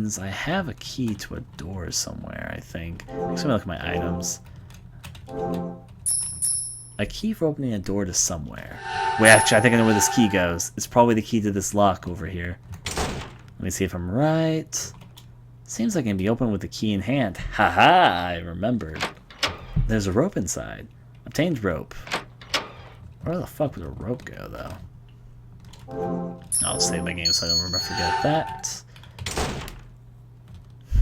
means I have a key to a door somewhere, I think. Let's look at my items. A key for opening a door to somewhere. Wait, actually, I think I know where this key goes. It's probably the key to this lock over here. Let me see if I'm right. Seems like it can be opened with the key in hand. Haha, I remembered. There's a rope inside. Obtained rope. Where the fuck would a rope go, though? I'll save my game so I don't forget that.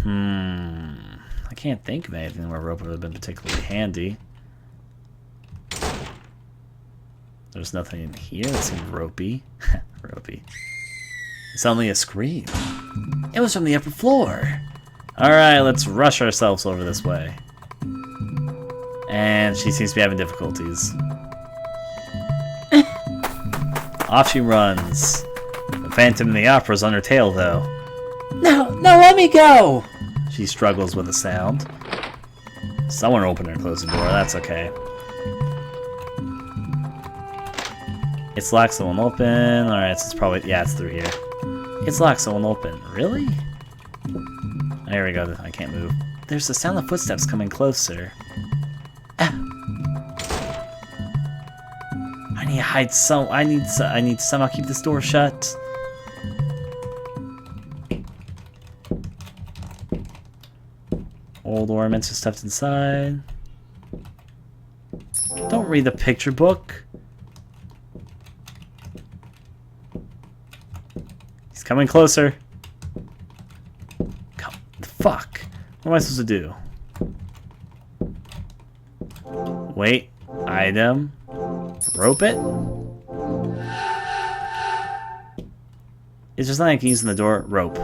I can't think of anything where a rope would have been particularly handy. There's nothing in here that seemed ropey. Ropey. Suddenly a scream. It was from the upper floor. Alright, let's rush ourselves over this way. And she seems to be having difficulties. Off she runs. The Phantom in the Opera's on her tail, though. No, let me go! She struggles with a sound. Someone opened or closed the door, that's okay. It's locked, so it won't open. Alright, so it's probably... yeah, it's through here. It's locked, so it won't open. Really? There we go, I can't move. There's the sound of footsteps coming closer. Ah. I need to hide some... I need to somehow keep this door shut. Old ornaments are stuffed inside. Don't read the picture book. He's coming closer. Come, fuck. What am I supposed to do? Wait. Item. Rope it? It's just not like using the door. Rope.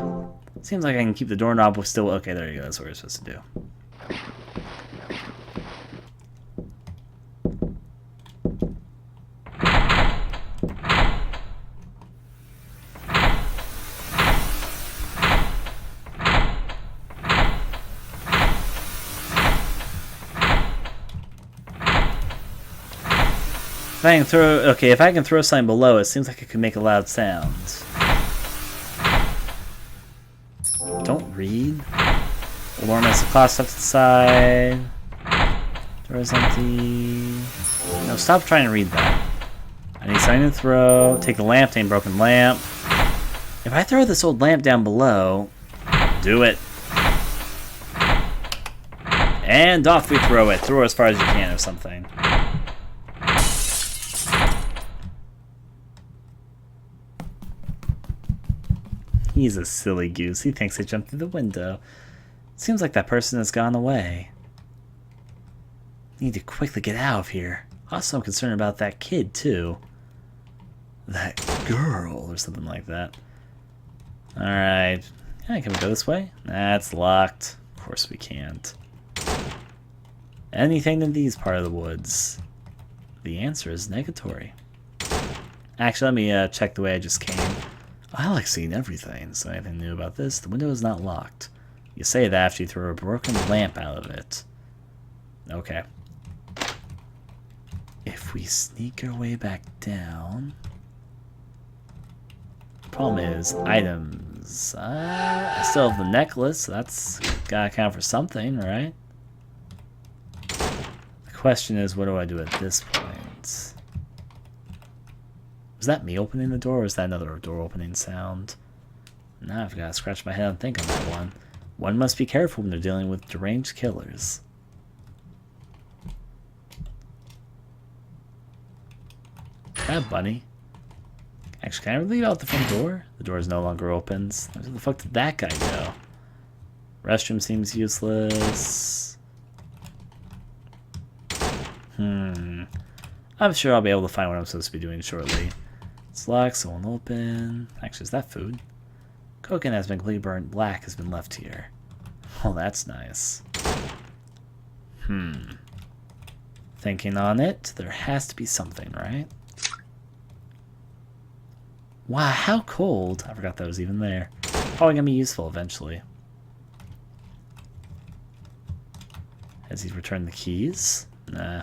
Seems like I can keep the doorknob with still... okay, there you go. That's what we're supposed to do. If I can throw... okay, if I can throw something below, it seems like it could make a loud sound. Don't read. Alarm has the clock stuffed inside. Door is empty. No, stop trying to read that. I need something to throw. Take the lamp, take a broken lamp. If I throw this old lamp down below... do it. And off we throw it. Throw as far as you can or something. He's a silly goose. He thinks I jumped through the window. Seems like that person has gone away. Need to quickly get out of here. Also, I'm concerned about that kid, too. That girl, or something like that. Alright. Yeah, can we go this way? That's locked. Of course we can't. Anything in these part of the woods? The answer is negatory. Actually, let me check the way I just came. I like seeing everything, so anything new about this? The window is not locked. You say that after you throw a broken lamp out of it. Okay. If we sneak our way back down... problem is, items. I still have the necklace, so that's gotta count for something, right? The question is, what do I do at this point? Was that me opening the door, or was that another door opening sound? Now I've got to scratch my head and think on that one. One must be careful when they're dealing with deranged killers. Hi, bunny. Actually, can I leave out the front door? The door is no longer open. Where the fuck did that guy go? Restroom seems useless. I'm sure I'll be able to find what I'm supposed to be doing shortly. It's locked, so it won't open. Actually, is that food? Coconut has been completely burnt. Black has been left here. Oh, that's nice. Thinking on it, there has to be something, right? Wow, how cold. I forgot that was even there. Probably gonna be useful eventually. Has he returned the keys? Nah.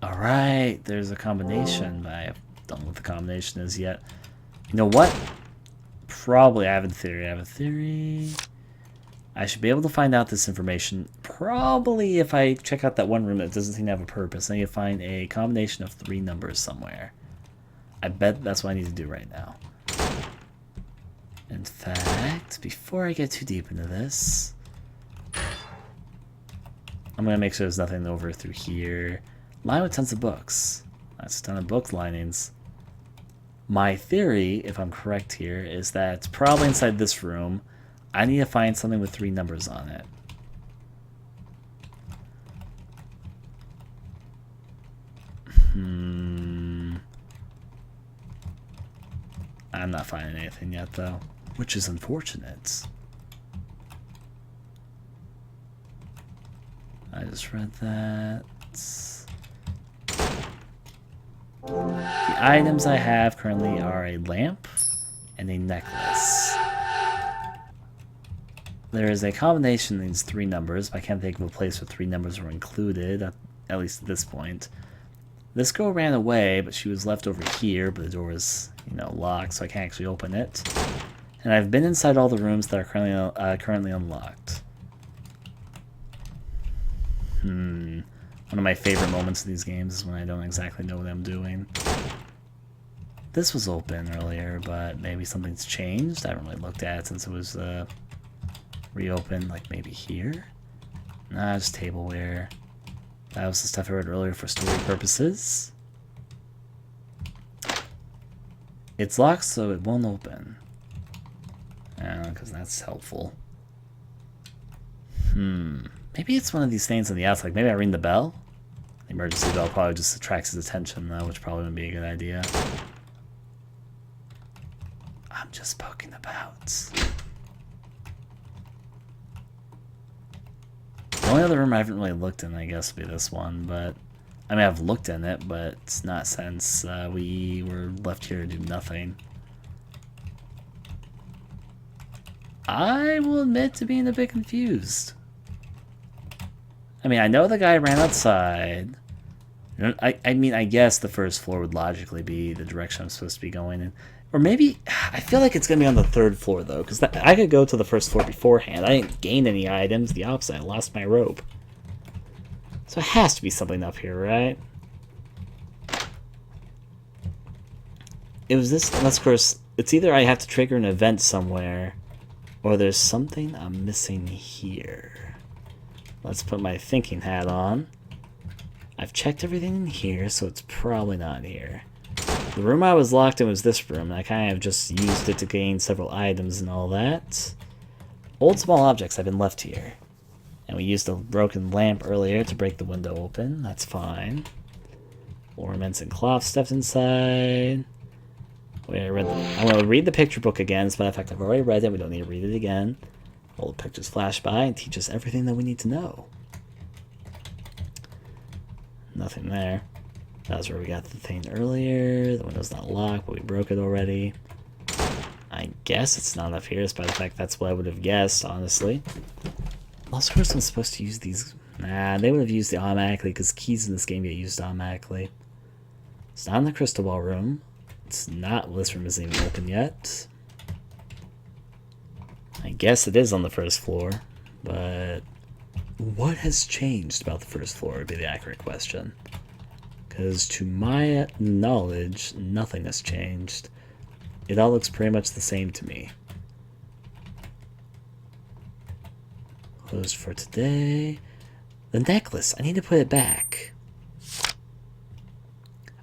Alright, there's a combination, but I don't know what the combination is yet. You know what? probably, I have a theory. I should be able to find out this information probably if I check out that one room that doesn't seem to have a purpose. I need to find a combination of 3 numbers somewhere. I bet that's what I need to do right now. In fact, before I get too deep into this, I'm going to make sure there's nothing over through here. Line with tons of books. That's a ton of book linings. My theory, if I'm correct here, is that it's probably inside this room. I need to find something with 3 numbers on it. I'm not finding anything yet, though, which is unfortunate. I just read that. The items I have currently are a lamp and a necklace. There is a combination of these 3 numbers, but I can't think of a place where 3 numbers were included, at least at this point. This girl ran away, but she was left over here, but the door is, locked, so I can't actually open it. And I've been inside all the rooms that are currently unlocked. One of my favorite moments in these games is when I don't exactly know what I'm doing. This was open earlier, but maybe something's changed. I haven't really looked at it since it was reopened, like maybe here? Nah, just tableware. That was the stuff I read earlier for story purposes. It's locked, so it won't open. Because that's helpful. Maybe it's one of these things on the outside. Maybe I ring the bell? The emergency bell probably just attracts his attention, though, which probably wouldn't be a good idea. I'm just poking about. The only other room I haven't really looked in, I guess, would be this one, but... I mean, I've looked in it, but it's not since we were left here to do nothing. I will admit to being a bit confused. I mean, I know the guy ran outside. I mean, I guess the first floor would logically be the direction I'm supposed to be going in. Or maybe, I feel like it's going to be on the 3rd floor, though, because I could go to the 1st floor beforehand. I didn't gain any items. The opposite, I lost my rope. So it has to be something up here, right? It was this, unless, of course, it's either I have to trigger an event somewhere, or there's something I'm missing here. Let's put my thinking hat on. I've checked everything in here, so it's probably not here. The room I was locked in was this room, and I kind of just used it to gain several items and all that. Old small objects have been left here. And we used a broken lamp earlier to break the window open. That's fine. Ornaments and cloth stuffed inside. Wait, I'm going to read the picture book again. As a matter of fact, I've already read it. We don't need to read it again. Old pictures flash by and teach us everything that we need to know. Nothing there. That was where we got the thing earlier. The window's not locked, but we broke it already. I guess it's not up here, despite the fact that's what I would have guessed, honestly. Unless, of course, I'm supposed to use these. Nah, they would have used it automatically, because keys in this game get used automatically. It's not in the crystal ball room. It's not. Well, this room isn't even open yet. I guess it is on the 1st floor, but what has changed about the 1st floor would be the accurate question. Because to my knowledge, nothing has changed. It all looks pretty much the same to me. Closed for today. The necklace. I need to put it back.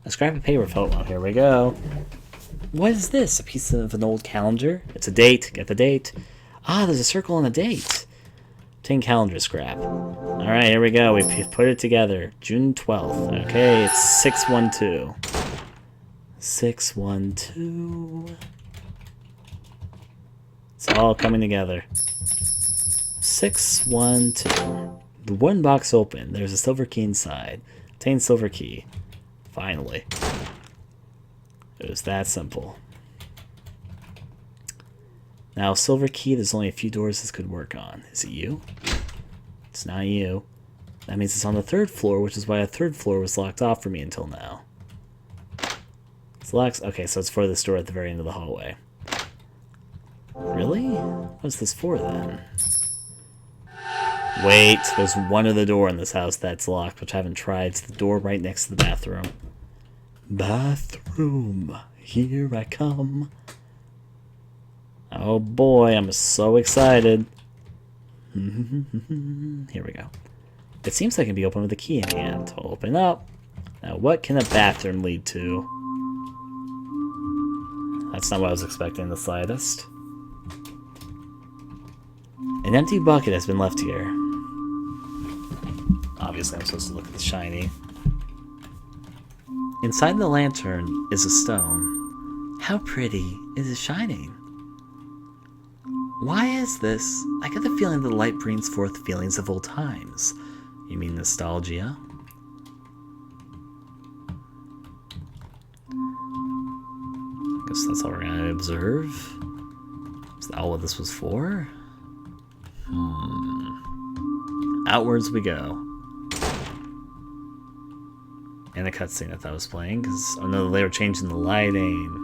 A scrap of paper fell. Well, here we go. What is this? A piece of an old calendar? It's a date. Get the date. Ah, there's a circle and a date. 10 calendar scrap. Alright, here we go. We put it together. June 12th. Okay, it's 612. 612. It's all coming together. 612. The one box open. There's a silver key inside. Obtain silver key. Finally. It was that simple. Now, silver key, there's only a few doors this could work on. Is it you? It's not you. That means it's on the 3rd floor, which is why the 3rd floor was locked off for me until now. It's locked. Okay, so it's for this door at the very end of the hallway. Really? What's this for, then? Wait, there's one other door in this house that's locked, which I haven't tried. It's the door right next to the bathroom. Bathroom, here I come. Oh boy, I'm so excited. Here we go. It seems like it can be opened with a key in hand. Open up. Now, what can a bathroom lead to? That's not what I was expecting in the slightest. An empty bucket has been left here. Obviously, I'm supposed to look at the shiny. Inside the lantern is a stone. How pretty. It is shining. Why is this? I get the feeling the light brings forth feelings of old times. You mean nostalgia? Guess that's all we're gonna observe. Is that all what this was for? Outwards we go. And a cutscene I thought was playing, because oh no, they were changing the lighting.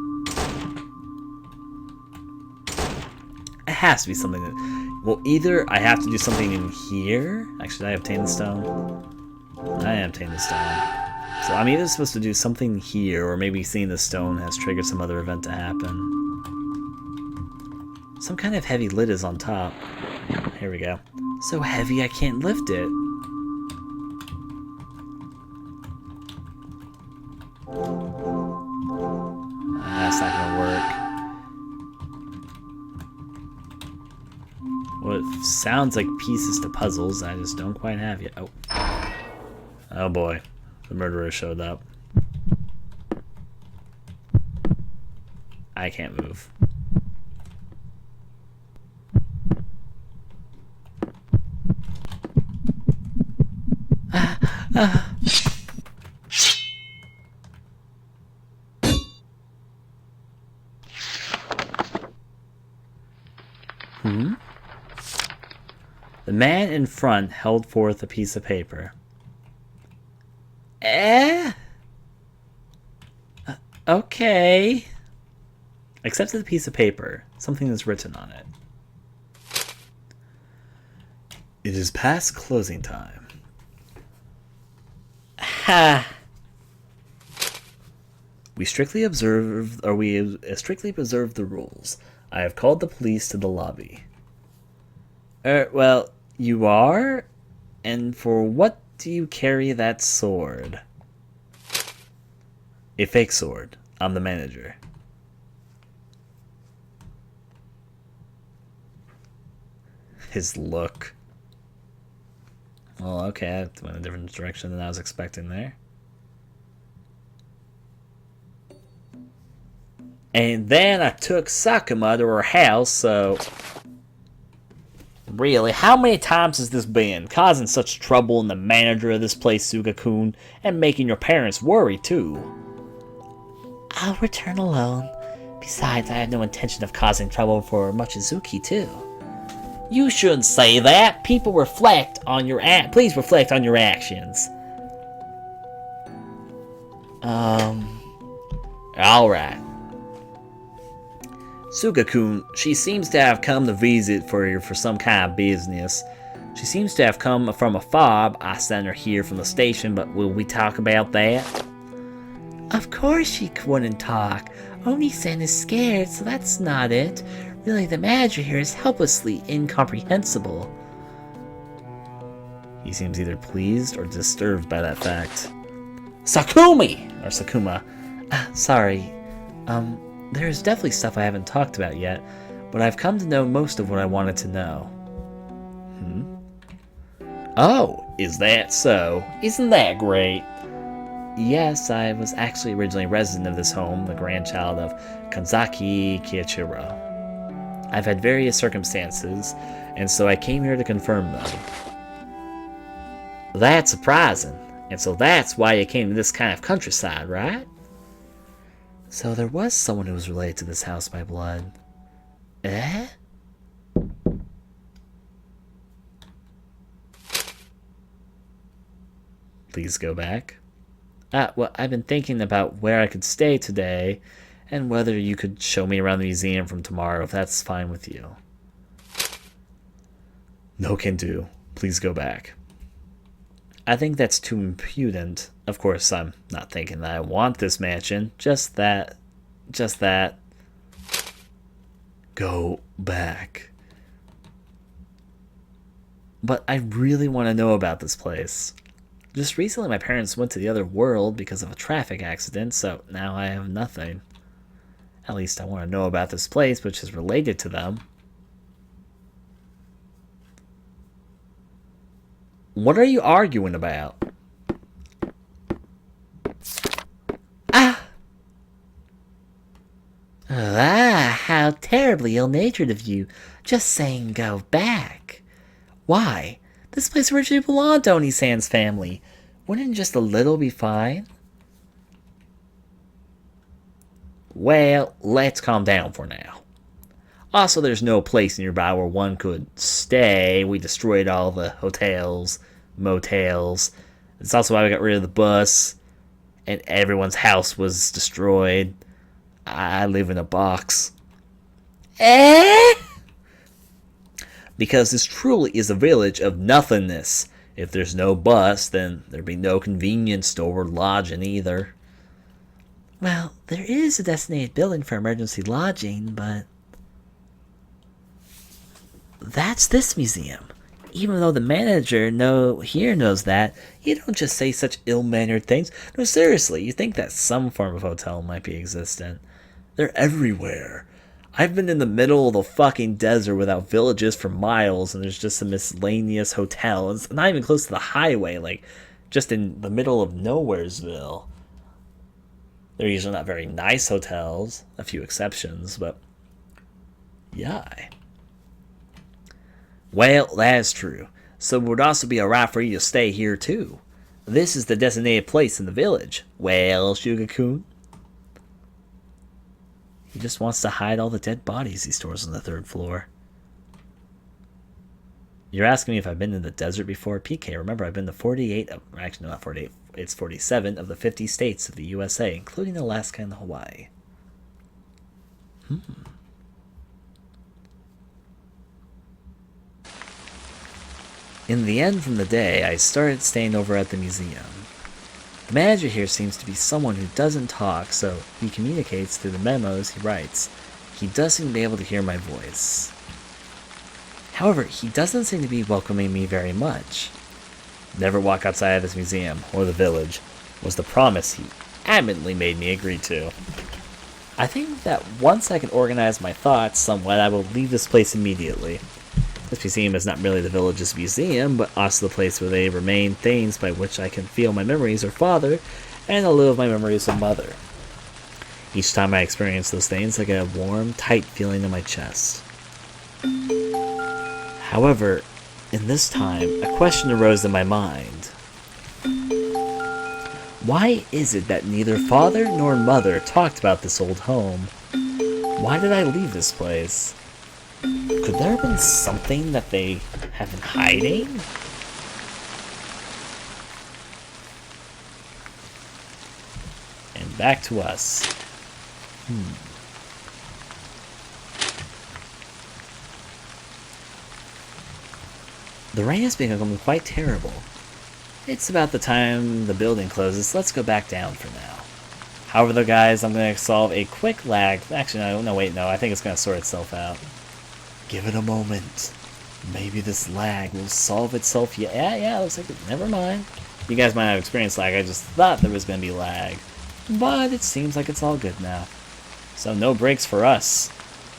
It has to be something that... Well, either I have to do something in here. Actually, did I obtain the stone? I obtained the stone. So I'm either supposed to do something here, or maybe seeing the stone has triggered some other event to happen. Some kind of heavy lid is on top. Here we go. So heavy I can't lift it. That's not gonna work. Well, it sounds like pieces to puzzles I just don't quite have yet. Oh. Oh boy. The murderer showed up. I can't move. The man in front held forth a piece of paper. Okay. Accepted the piece of paper. Something is written on it. It is past closing time. Ha! We strictly preserve the rules. I have called the police to the lobby. Well, you are? And for what do you carry that sword? A fake sword. I'm the manager. His look. Well, okay, that went a different direction than I was expecting there. And then I took Sakuma to her house, so... Really, how many times has this been? Causing such trouble in the manager of this place, Suga-kun, and making your parents worry, too. I'll return alone. Besides, I have no intention of causing trouble for Mochizuki, too. You shouldn't say that. People reflect on your please reflect on your actions. Alright. Suga-kun, she seems to have come to visit for some kind of business. She seems to have come from a fob. I sent her here from the station, but will we talk about that? Of course she wouldn't talk. Oni-san is scared, so that's not it. Really, the manager here is helplessly incomprehensible. He seems either pleased or disturbed by that fact. Sakuma! Sorry. There's definitely stuff I haven't talked about yet, but I've come to know most of what I wanted to know. Oh, is that so? Isn't that great? Yes, I was actually originally a resident of this home, the grandchild of Kanzaki Kiichiro. I've had various circumstances, and so I came here to confirm them. That's surprising, and so that's why you came to this kind of countryside, right? So there was someone who was related to this house by blood. Eh? Please go back. Well, I've been thinking about where I could stay today, and whether you could show me around the museum from tomorrow if that's fine with you. No can do. Please go back. I think that's too impudent. Of course, I'm not thinking that I want this mansion. Just that. Go back. But I really want to know about this place. Just recently my parents went to the other world because of a traffic accident, so now I have nothing. At least I want to know about this place, which is related to them. What are you arguing about? Ah, how terribly ill-natured of you. Just saying go back. Why? This place originally belonged to Oni-san's family. Wouldn't just a little be fine? Well, let's calm down for now. Also, there's no place nearby where one could stay. We destroyed all the hotels, motels. It's also why we got rid of the bus. And everyone's house was destroyed. I live in a box. Because this truly is a village of nothingness. If there's no bus, then there'd be no convenience store or lodging either. Well, there is a designated building for emergency lodging, but that's this museum. Even though the manager here knows that, you don't just say such ill-mannered things. No, seriously, you think that some form of hotel might be existent. They're everywhere. I've been in the middle of the fucking desert without villages for miles, and there's just a miscellaneous hotel. It's not even close to the highway, like, just in the middle of Nowheresville. They're usually not very nice hotels, a few exceptions, but yeah. Well, that's true. So it would also be alright for you to stay here, too. This is the designated place in the village. Well, Sugar-kun? He just wants to hide all the dead bodies he stores on the 3rd floor. You're asking me if I've been in the desert before? PK, remember I've been to 48 of... Actually, no, not 48. It's 47 of the 50 states of the USA, including Alaska and Hawaii. In the end from the day, I started staying over at the museum. The manager here seems to be someone who doesn't talk, so he communicates through the memos he writes. He does seem to be able to hear my voice. However, he doesn't seem to be welcoming me very much. Never walk outside of this museum, or the village, was the promise he adamantly made me agree to. I think that once I can organize my thoughts somewhat, I will leave this place immediately. This museum is not merely the village's museum, but also the place where they remain things by which I can feel my memories of father, and a little of my memories of mother. Each time I experience those things, I get a warm, tight feeling in my chest. However, in this time, a question arose in my mind. Why is it that neither father nor mother talked about this old home? Why did I leave this place? Could there have been something that they have been hiding? And back to us. The rain has become quite terrible. It's about the time the building closes. Let's go back down for now. However, though, guys, I'm going to solve a quick lag. Actually, no, wait, no. I think it's going to sort itself out. Give it a moment. Maybe this lag will solve itself. Yeah, looks like it. Never mind. You guys might have experienced lag. I just thought there was going to be lag. But it seems like it's all good now. So no breaks for us.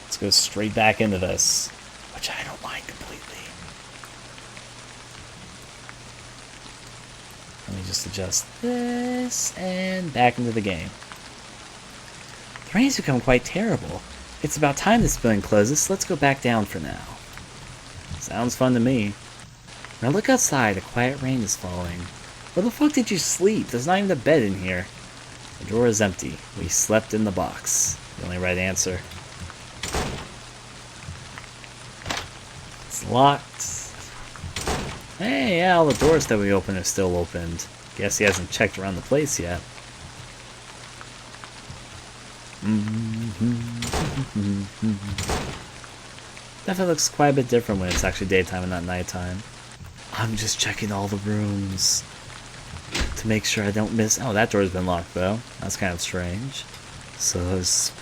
Let's go straight back into this, which I don't mind completely. Let me just adjust this and back into the game. The rain has become quite terrible. It's about time this building closes, so let's go back down for now. Sounds fun to me. Now look outside, a quiet rain is falling. Where the fuck did you sleep? There's not even a bed in here. The drawer is empty. We slept in the box. The only right answer. It's locked. Hey, yeah, all the doors that we opened are still opened. Guess he hasn't checked around the place yet. Definitely looks quite a bit different when it's actually daytime and not nighttime. I'm just checking all the rooms to make sure I don't miss... Oh, that door's been locked, though. That's kind of strange. Suspicious.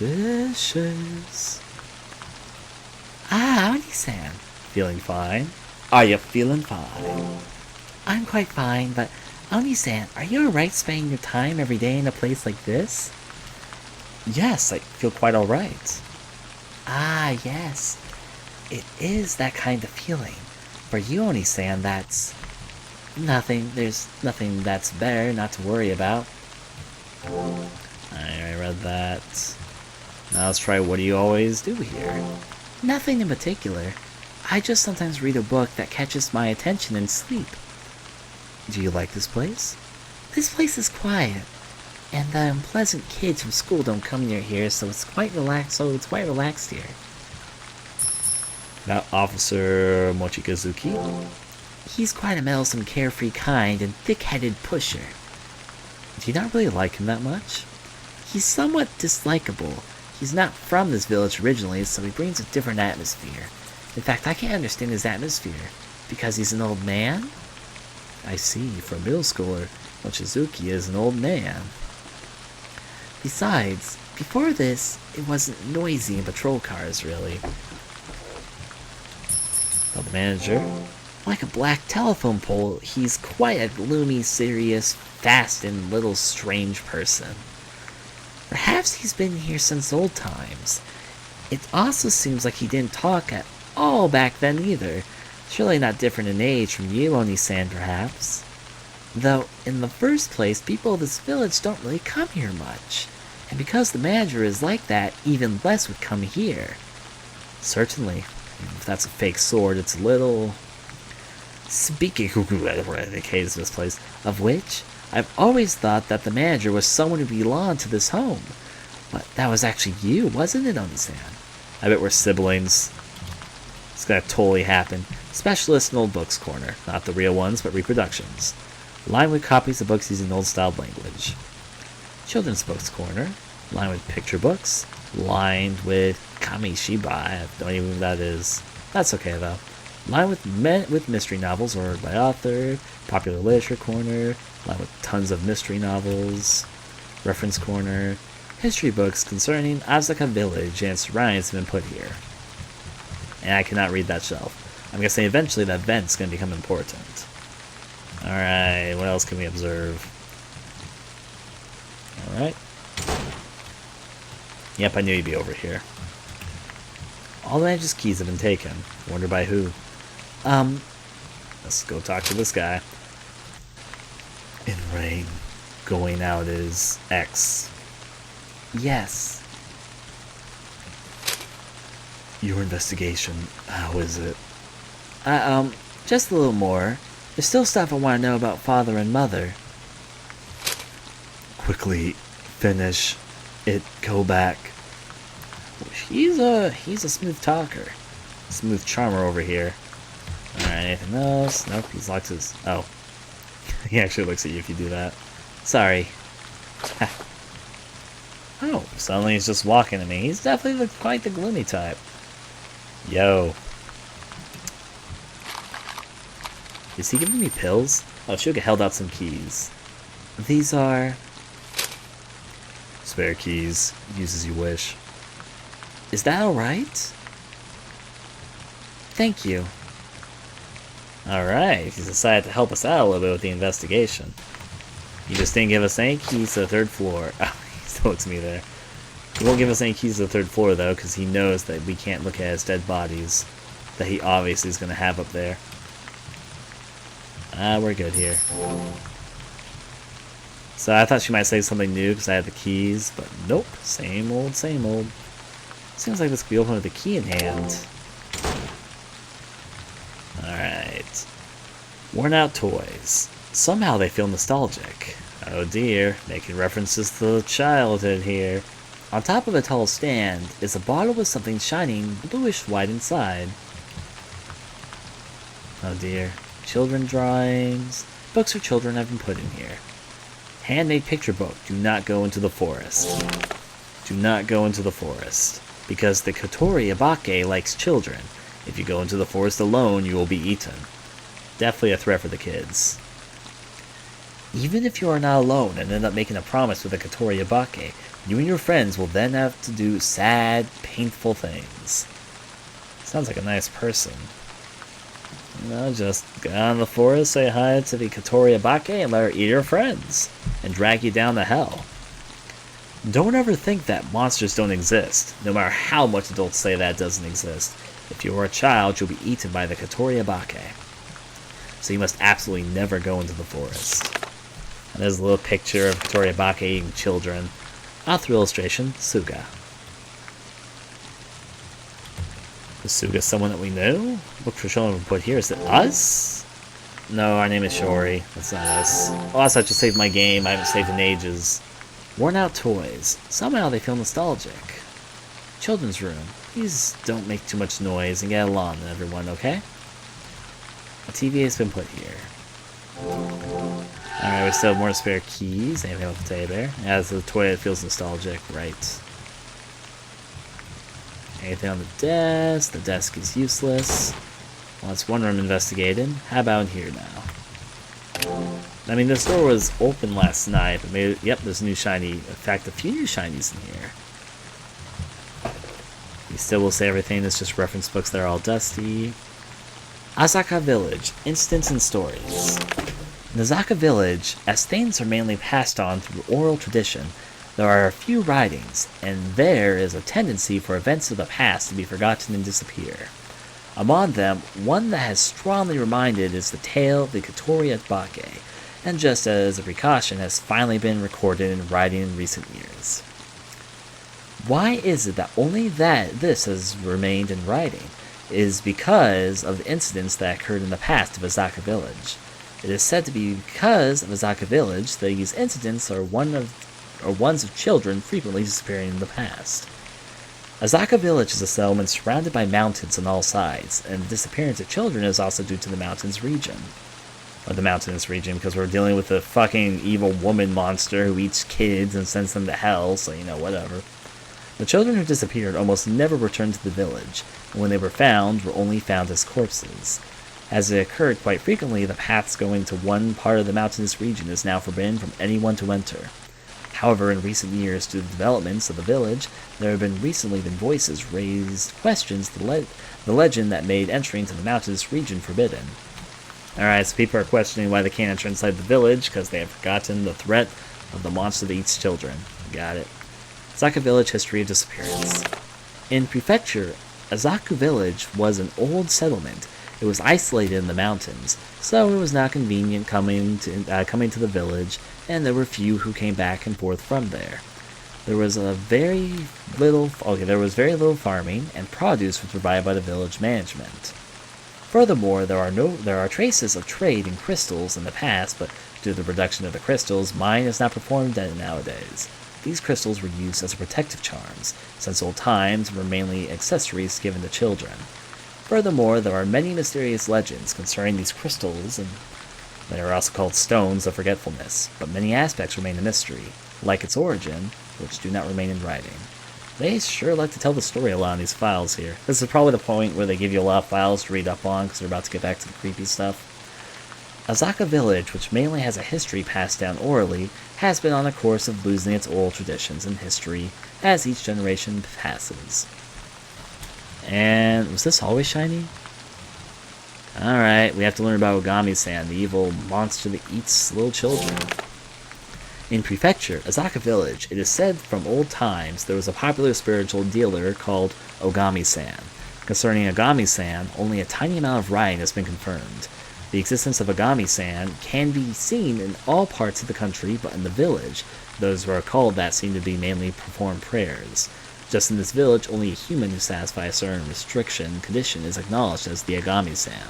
Ah, Oni-san. Feeling fine? Are you feeling fine? I'm quite fine, but Oni-san, are you alright spending your time every day in a place like this? Yes, I feel quite alright. Ah, yes. It is that kind of feeling. For you, Oni-san, that's... nothing. There's nothing that's better not to worry about. I read that. Now let's try what do you always do here? Nothing in particular. I just sometimes read a book that catches my attention in sleep. Do you like this place? This place is quiet. And the unpleasant kids from school don't come near here, so it's quite relaxed here. Now, Officer Mochikazuki. He's quite a meddlesome, carefree kind and thick-headed pusher. Do you not really like him that much? He's somewhat dislikable. He's not from this village originally, so he brings a different atmosphere. In fact, I can't understand his atmosphere. Because he's an old man? I see, for a middle schooler, Mochizuki is an old man. Besides, before this, it wasn't noisy in patrol cars, really. Well, the manager? Like a black telephone pole, he's quite a gloomy, serious, fast, and little strange person. Perhaps he's been here since old times. It also seems like he didn't talk at all back then either. Surely not different in age from you, Oni-san, perhaps. Though, in the first place, people of this village don't really come here much. And because the manager is like that, even less would come here. Certainly. If that's a fake sword, it's a little... Speaking of the case of this place, of which, I've always thought that the manager was someone who belonged to this home. But that was actually you, wasn't it, Oni-san? I bet we're siblings. It's gonna totally happen. Specialist in old books corner. Not the real ones, but reproductions. Lined with copies of books using old-style language. Children's books corner. Lined with picture books. Lined with Kamishiba. I don't even know what that is. That's okay, though. Lined with mystery novels ordered by author. Popular literature corner. Lined with tons of mystery novels. Reference corner. History books concerning Asaka Village and its surroundings have been put here. And I cannot read that shelf. I'm guessing eventually that vent's going to become important. Alright, what else can we observe? Alright. Yep, I knew you'd be over here. All the manager's keys have been taken. Wonder by who. Let's go talk to this guy. In rain. Going out is X. Yes. Your investigation, how is it? Just a little more. There's still stuff I want to know about father and mother. Quickly finish it, go back. He's a smooth talker. Smooth charmer over here. Alright, anything else? Nope, he's locked his... Oh. He actually looks at you if you do that. Sorry. Oh, suddenly he's just walking at me. He's definitely quite the gloomy type. Yo. Is he giving me pills? Oh, Shuga held out some keys. These are... Spare keys. Use as you wish. Is that alright? Thank you. Alright, he's decided to help us out a little bit with the investigation. He just didn't give us any keys to the third floor. Oh, he still looks at me there. He won't give us any keys to the third floor, though, because he knows that we can't look at his dead bodies that he obviously is going to have up there. We're good here. So I thought she might say something new because I had the keys, but nope. Same old, same old. Seems like this could be open with a key in hand. Alright. Worn out toys. Somehow they feel nostalgic. Oh dear, making references to childhood here. On top of a tall stand is a bottle with something shining bluish white inside. Oh dear. Children drawings. Books for children have been put in here. Handmade picture book. Do not go into the forest. Do not go into the forest. because the Kotori Obake likes children. If you go into the forest alone, you will be eaten. Definitely a threat for the kids. Even if you are not alone and end up making a promise with the Kotori Obake, you and your friends will then have to do sad, painful things. Sounds like a nice person. Just go out in the forest, say hi to the Kotori Obake, and let her eat your friends, and drag you down to hell. Don't ever think that monsters don't exist, no matter how much adults say that doesn't exist. If you are a child, you'll be eaten by the Kotori Obake. So you must absolutely never go into the forest. And there's a little picture of Kotori Obake eating children. Author illustration, Suga. Is Suga someone that we know? Look for children we put here. Is it us? No, our name is Shori. That's not us. Also, I just saved my game. I haven't saved in ages. Worn out toys. Somehow they feel nostalgic. Children's room. Please don't make too much noise and get along, everyone, okay? A TV has been put here. Alright, we still have more spare keys. Anything else to tell you there? Yeah, the toilet feels nostalgic, right. Anything on the desk? The desk is useless. Well, that's one room investigated. How about in here now? I mean, this door was open last night, but maybe, yep, there's new shiny. In fact, a few new shinies in here. You still will say everything, it's just reference books that are all dusty. Azaka Village, Incidents and Stories. In Azaka Village, as things are mainly passed on through oral tradition, there are a few writings, and there is a tendency for events of the past to be forgotten and disappear. Among them, one that has strongly reminded is the tale of the Kotori Obake, and just as a precaution has finally been recorded in writing in recent years. Why is it that only this has remained in writing? It is because of the incidents that occurred in the past of Azaka Village. It is said to be because of Azaka Village that these incidents are ones of children frequently disappearing in the past. Azaka Village is a settlement surrounded by mountains on all sides, and the disappearance of children is also due to the mountainous region. Or the mountainous region, because we're dealing with a fucking evil woman monster who eats kids and sends them to hell, so whatever. The children who disappeared almost never returned to the village, and when they were only found as corpses. As it occurred quite frequently, the paths going to one part of the mountainous region is now forbidden from anyone to enter. However, in recent years, due to the developments of the village, there have recently been voices raised questions to the legend that made entering to the mountainous region forbidden. Alright, so people are questioning why they can't enter inside the village, because they have forgotten the threat of the monster that eats children. Got it. Azaka Village History of Disappearance. In Prefecture, Azaku Village was an old settlement. It was isolated in the mountains, so it was not convenient coming to the village, and there were few who came back and forth from there. There was very little farming, and produce was provided by the village management. Furthermore, there are traces of trade in crystals in the past, but due to the reduction of the crystals, mining is not performed nowadays. These crystals were used as protective charms, since old times were mainly accessories given to children. Furthermore, there are many mysterious legends concerning these crystals, and they are also called stones of forgetfulness, but many aspects remain a mystery, like its origin, which do not remain in writing. They sure like to tell the story a lot in these files here. This is probably the point where they give you a lot of files to read up on, because they're about to get back to the creepy stuff. Azaka Village, which mainly has a history passed down orally, has been on a course of losing its oral traditions and history as each generation passes. And was this always shiny? Alright, we have to learn about Ogami-san, the evil monster that eats little children. In Prefecture, Azaka Village, it is said from old times there was a popular spiritual dealer called Ogami-san. Concerning Ogami-san, only a tiny amount of writing has been confirmed. The existence of Ogami-san can be seen in all parts of the country, but in the village, those who are called that seem to be mainly perform prayers. Just in this village, only a human who satisfies a certain condition is acknowledged as the Ogami-san.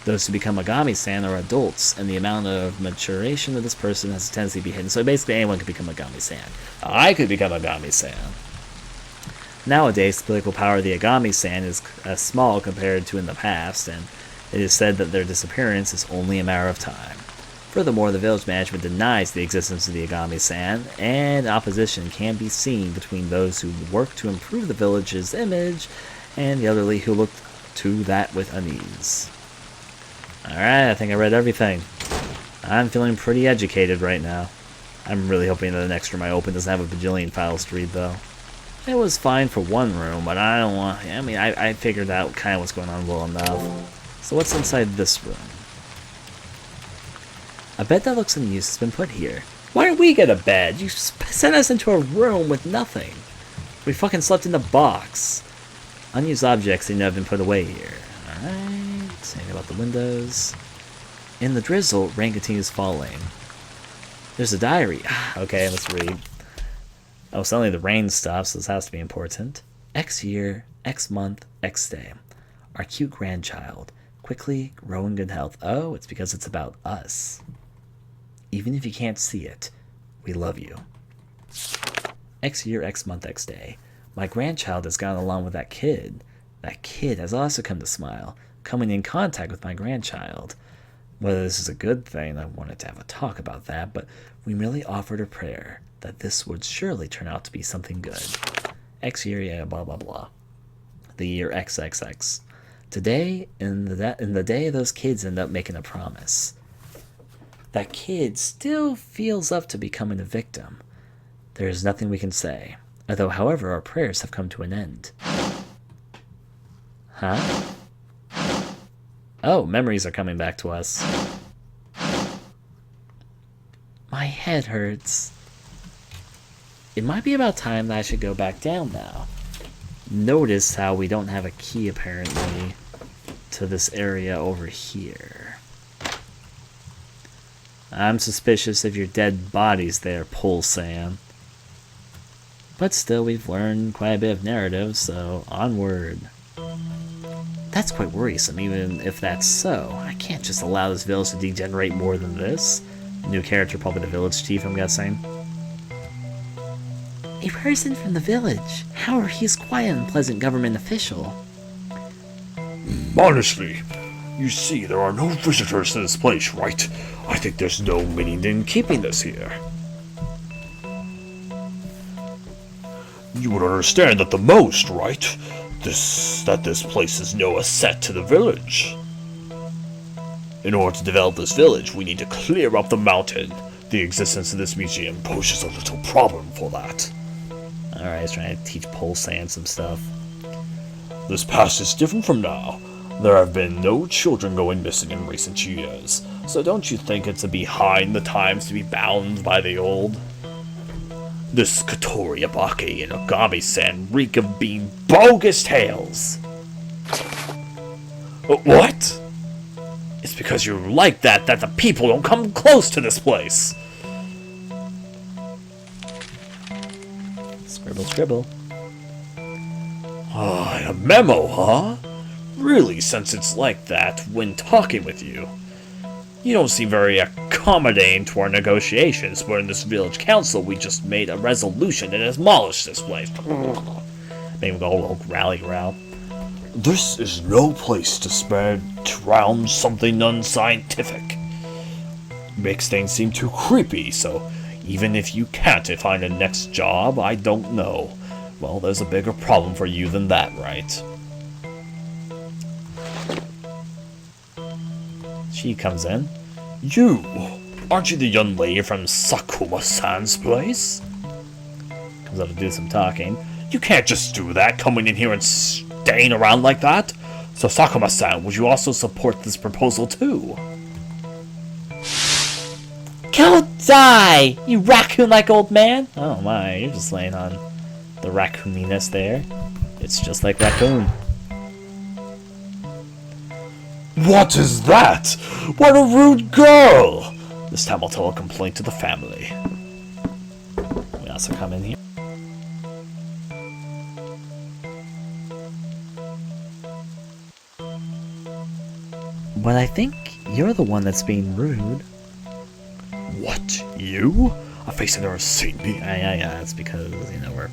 Those who become Ogami-san are adults, and the amount of maturation of this person has a tendency to be hidden. So basically anyone could become Ogami-san. I could become Ogami-san. Nowadays, the political power of the Ogami-san is small compared to in the past, and it is said that their disappearance is only a matter of time. Furthermore, the village management denies the existence of the Agami-san, and opposition can be seen between those who work to improve the village's image and the elderly who look to that with unease. Alright, I think I read everything. I'm feeling pretty educated right now. I'm really hoping that the next room I open doesn't have a bajillion files to read, though. It was fine for one room, but I don't want... I figured out kind of what's going on well enough. So what's inside this room? A bed that looks unused has been put here. Why don't we get a bed? You sent us into a room with nothing. We fucking slept in the box. Unused objects seem to have been put away here. Alright, saying about the windows. In the drizzle, rain continues falling. There's a diary. Okay, let's read. Oh, suddenly the rain stops, so this has to be important. X year, X month, X day. Our cute grandchild. Quickly grow in good health. Oh, it's because it's about us. Even if you can't see it, we love you. X year, X month, X day. My grandchild has gotten along with that kid. That kid has also come to smile, coming in contact with my grandchild. Whether this is a good thing, I wanted to have a talk about that, but we merely offered a prayer that this would surely turn out to be something good. X year, yeah, blah, blah, blah. The year XXX. Today, in the day those kids end up making a promise. That kid still feels up to becoming a victim. There is nothing we can say. Although, however, our prayers have come to an end. Huh? Oh, memories are coming back to us. My head hurts. It might be about time that I should go back down now. Notice how we don't have a key, apparently, to this area over here. I'm suspicious of your dead bodies there, Pole-san. But still, we've learned quite a bit of narrative, so onward. That's quite worrisome, even if that's so. I can't just allow this village to degenerate more than this. New character, probably the village chief, I'm guessing. A person from the village. However, he's quite an unpleasant government official. Honestly, you see, there are no visitors to this place, right? I think there's no meaning in keeping this here. You would understand at the most, right? That this place is no asset to the village. In order to develop this village, we need to clear up the mountain. The existence of this museum poses a little problem for that. Alright, he's trying to teach Pole-san some stuff. This past is different from now. There have been no children going missing in recent years, so don't you think it's a behind the times to be bound by the old? This Kotori Obake and Agami-san reek of being bogus tales. What? It's because you're like that the people don't come close to this place. Scribble, scribble. A memo, huh? Really, since it's like that when talking with you. You don't seem very accommodating to our negotiations, but in this village council we just made a resolution to demolish this place. Maybe we'll go rally route. This is no place to spread around something unscientific. Makes things seem too creepy, so even if you can't find a next job, I don't know. Well, there's a bigger problem for you than that, right? She comes in. You! Aren't you the young lady from Sakuma-san's place? Comes up to do some talking. You can't just do that, coming in here and staying around like that. So Sakuma-san, would you also support this proposal too? Go die, you raccoon-like old man! Oh my, you're just laying on the raccooniness there. It's just like raccoon. What is that? What a rude girl! This time I'll tell a complaint to the family. We also come in here. But I think you're the one that's being rude. What? You? A face I've never seen me? Yeah, it's because, we're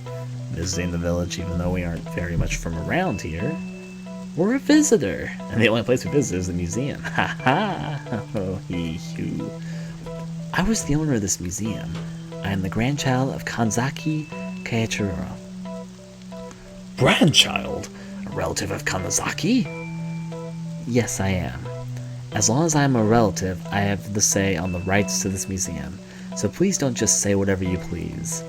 visiting the village even though we aren't very much from around here. We're a visitor, and the only place we visit is the museum. Ha ha! Oh, hee hoo. I was the owner of this museum. I am the grandchild of Kanzaki Keiichiro. Grandchild? A relative of Kanazaki? Yes, I am. As long as I am a relative, I have the say on the rights to this museum. So please don't just say whatever you please.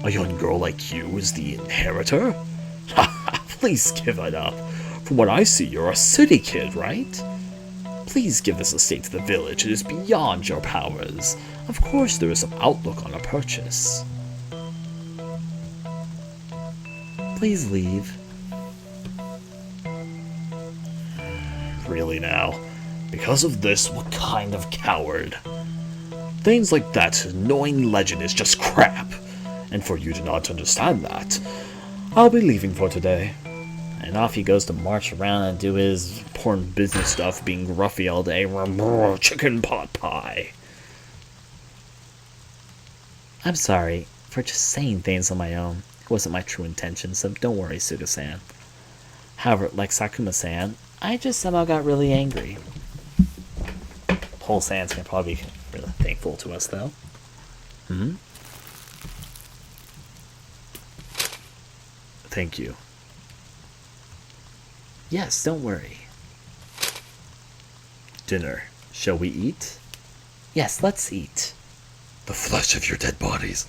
A young girl like you is the inheritor? Ha ha, please give it up. From what I see, you're a city kid, right? Please give this estate to the village. It is beyond your powers. Of course, there is some outlook on a purchase. Please leave. Really now? Because of this, what kind of coward? Things like that annoying legend is just crap. And for you to not understand that, I'll be leaving for today. And off he goes to march around and do his important business stuff, being gruffy all day. Chicken pot pie. I'm sorry for just saying things on my own. It wasn't my true intention, so don't worry, Suga-san. However, like Sakuma-san, I just somehow got really angry. Whole San's gonna probably be really thankful to us, though. Thank you. Yes, don't worry. Dinner. Shall we eat? Yes, let's eat. The flesh of your dead bodies.